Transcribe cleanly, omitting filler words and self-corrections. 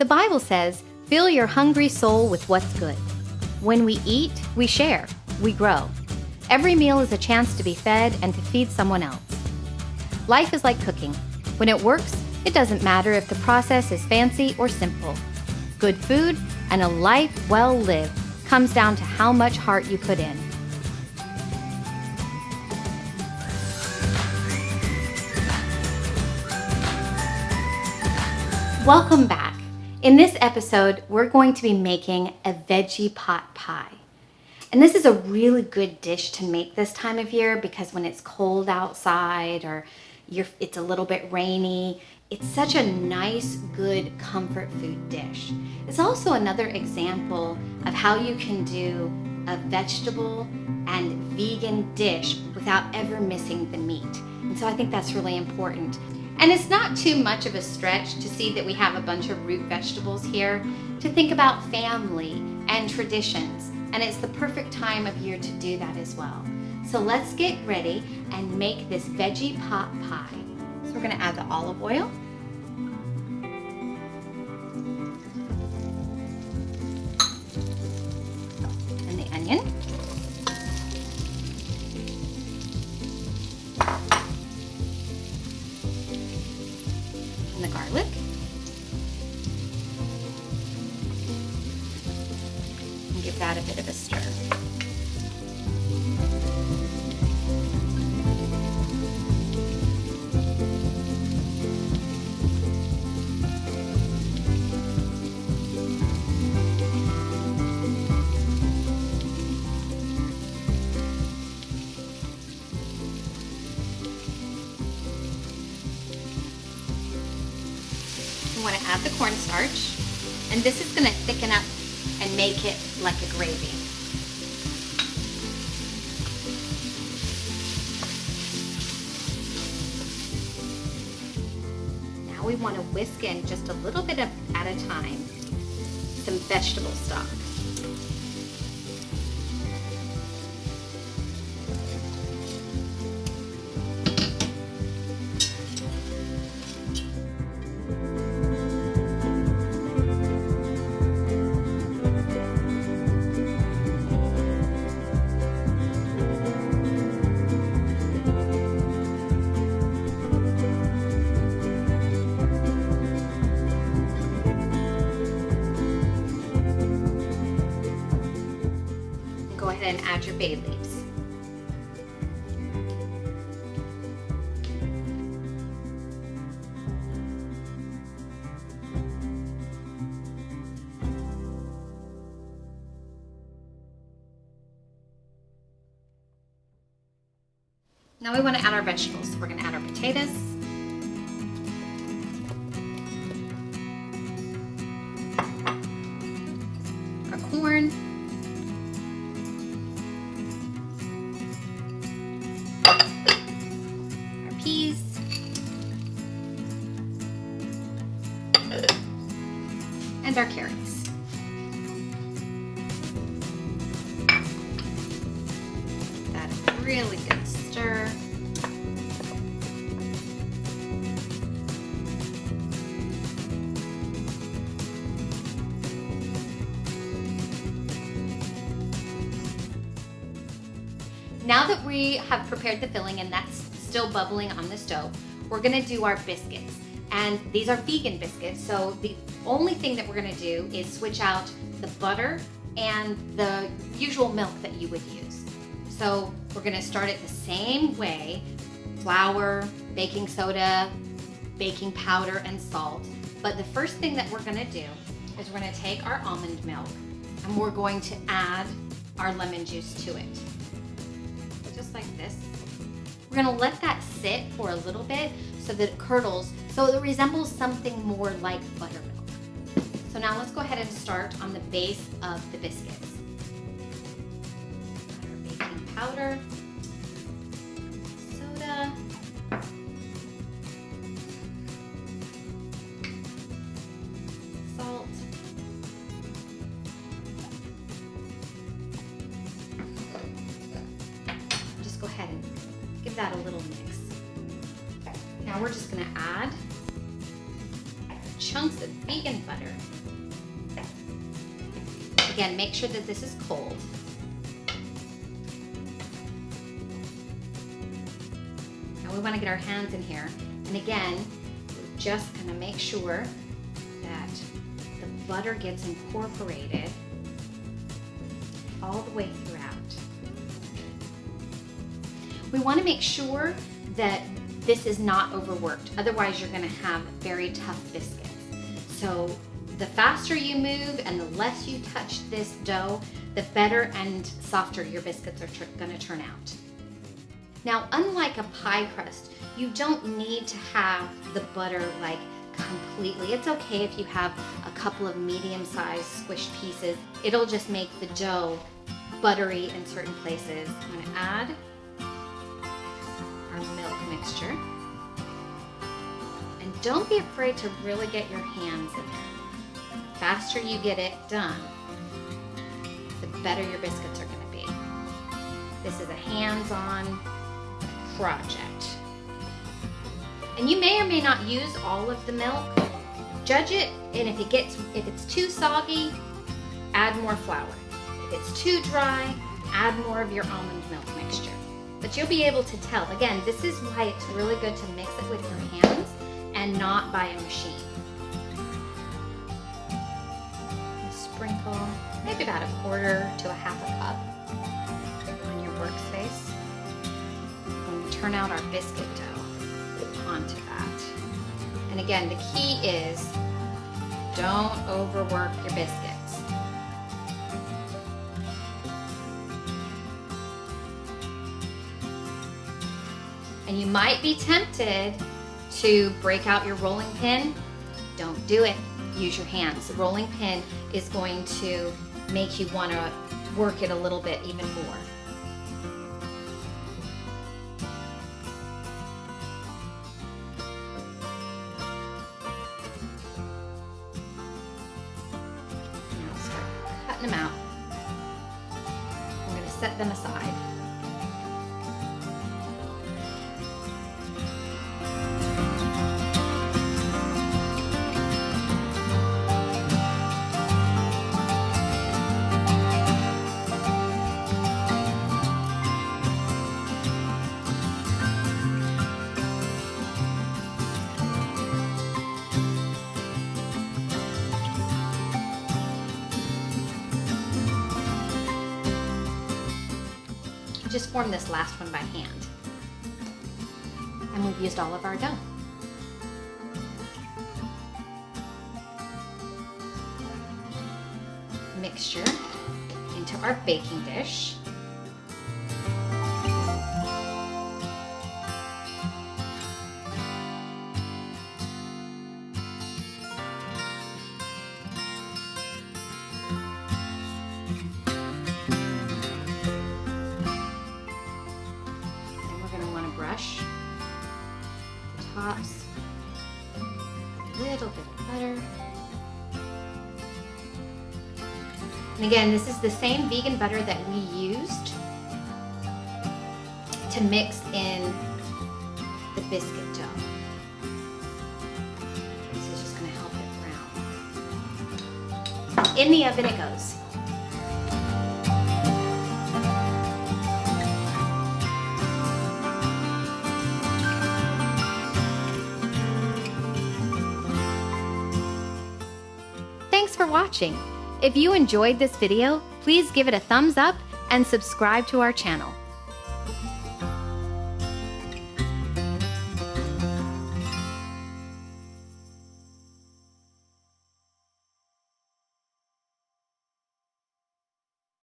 The Bible says, "Fill your hungry soul with what's good." When we eat, we share, we grow. Every meal is a chance to be fed and to feed someone else. Life is like cooking. When it works, it doesn't matter if the process is fancy or simple. Good food and a life well lived comes down to how much heart you put in. Welcome back. In this episode, we're going to be making a veggie pot pie. And this is a really good dish to make this time of year because when it's cold outside or it's a little bit rainy, it's such a nice, good comfort food dish. It's also another example of how you can do a vegetable and vegan dish without ever missing the meat. And so I think that's really important. And it's not too much of a stretch to see that we have a bunch of root vegetables here to think about family and traditions. And it's the perfect time of year to do that as well. So let's get ready and make this veggie pot pie. So we're gonna add the olive oil. And the onion. And the garlic. And give that a bit of a stir. We want to add the cornstarch, and this is going to thicken up and make it like a gravy. Now we want to whisk in just a little bit at a time some vegetable stock. Go ahead and add your bay leaves. Now we want to add our vegetables. So we're going to add our potatoes. Our corn. Peas, and our carrots. That is a really good stir. Now that we have prepared the filling and that's still bubbling on the stove, we're gonna do our biscuits. And these are vegan biscuits, so the only thing that we're gonna do is switch out the butter and the usual milk that you would use. So we're gonna start it the same way: flour, baking soda, baking powder, and salt. But the first thing that we're gonna do is we're gonna take our almond milk and we're going to add our lemon juice to it. So just like this. We're gonna let that sit for a little bit so that it curdles, so it resembles something more like buttermilk. So now let's go ahead and start on the base of the biscuits. Add our baking powder, soda, salt, just go ahead and give that a little mix. Now we're just gonna add chunks of beef. vegan butter. Again, make sure that this is cold. Now we want to get our hands in here. And again, we're just going to make sure that the butter gets incorporated all the way throughout. We want to make sure that this is not overworked. Otherwise, you're going to have very tough biscuits. So the faster you move and the less you touch this dough, the better and softer your biscuits are going to turn out. Now, unlike a pie crust, you don't need to have the butter like completely. It's okay if you have a couple of medium-sized squished pieces. It'll just make the dough buttery in certain places. I'm going to add our milk mixture. And don't be afraid to really get your hands in there. The faster you get it done, the better your biscuits are going to be. This is a hands-on project. And you may or may not use all of the milk. Judge it, and if it's too soggy, add more flour. If it's too dry, add more of your almond milk mixture. But you'll be able to tell. Again, this is why it's really good to mix it with your hands and not by a machine. Sprinkle maybe about 1/4 to 1/2 cup on your workspace. And we turn out our biscuit dough onto that. And again, the key is don't overwork your biscuits. And you might be tempted to break out your rolling pin. Don't do it. Use your hands. The rolling pin is going to make you want to work it a little bit even more. Now start cutting them out. I'm going to set them aside. Just form this last one by hand. And we've used all of our dough. Mixture into our baking dish. Brush the tops, a little bit of butter. And again, this is the same vegan butter that we used to mix in the biscuit dough. This is just going to help it brown. In the oven it goes. Thanks for watching. If you enjoyed this video, please give it a thumbs up and subscribe to our channel.